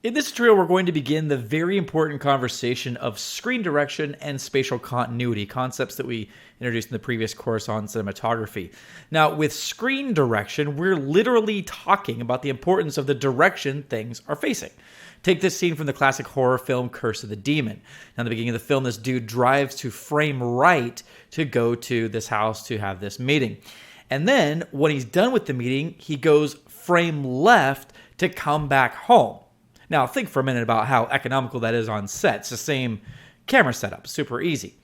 In this tutorial, we're going to begin the very important conversation of screen direction and spatial continuity, concepts that we introduced in the previous course on cinematography. Now, with screen direction, we're literally talking about the importance of the direction things are facing. Take this scene from the classic horror film Curse of the Demon. Now, in the beginning of the film, this dude drives to frame right to go to this house to have this meeting. And then, when he's done with the meeting, he goes frame left to come back home. Now, think for a minute about how economical that is on set. It's the same camera setup, super easy.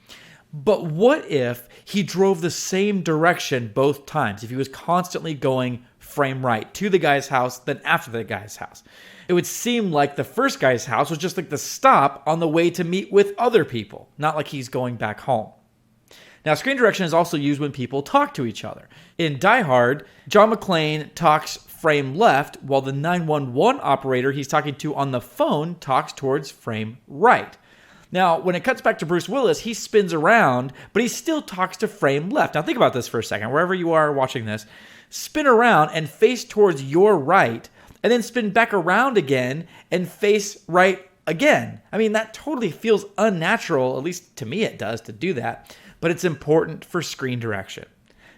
But what if he drove the same direction both times? If he was constantly going frame right to the guy's house, then after the guy's house? It would seem like the first guy's house was just like the stop on the way to meet with other people, not like he's going back home. Now, screen direction is also used when people talk to each other. In Die Hard, John McClane talks frame left, while the 911 operator he's talking to on the phone talks towards frame right. Now, when it cuts back to Bruce Willis, he spins around, but he still talks to frame left. Now, think about this for a second. Wherever you are watching this, spin around and face towards your right, and then spin back around again and face right again. I mean, that totally feels unnatural, at least to me it does, to do that. But it's important for screen direction.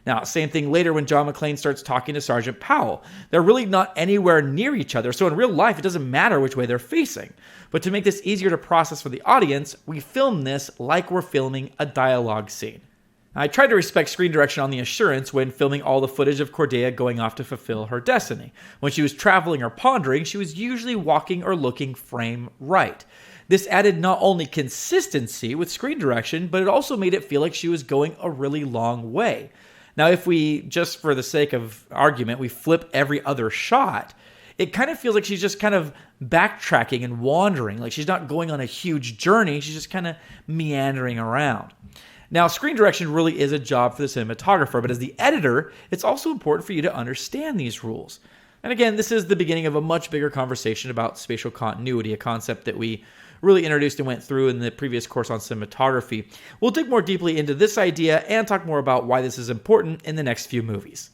Now, same thing later when John McClane starts talking to Sergeant Powell. They're really not anywhere near each other, so in real life, it doesn't matter which way they're facing. But to make this easier to process for the audience, we film this like we're filming a dialogue scene. I tried to respect screen direction on The Assurance when filming all the footage of Cordelia going off to fulfill her destiny. When she was traveling or pondering, she was usually walking or looking frame right. This added not only consistency with screen direction, but it also made it feel like she was going a really long way. Now, if we, just for the sake of argument, we flip every other shot, it kind of feels like she's just kind of backtracking and wandering. Like she's not going on a huge journey, she's just kind of meandering around. Now, screen direction really is a job for the cinematographer, but as the editor, it's also important for you to understand these rules. And again, this is the beginning of a much bigger conversation about spatial continuity, a concept that we really introduced and went through in the previous course on cinematography. We'll dig more deeply into this idea and talk more about why this is important in the next few movies.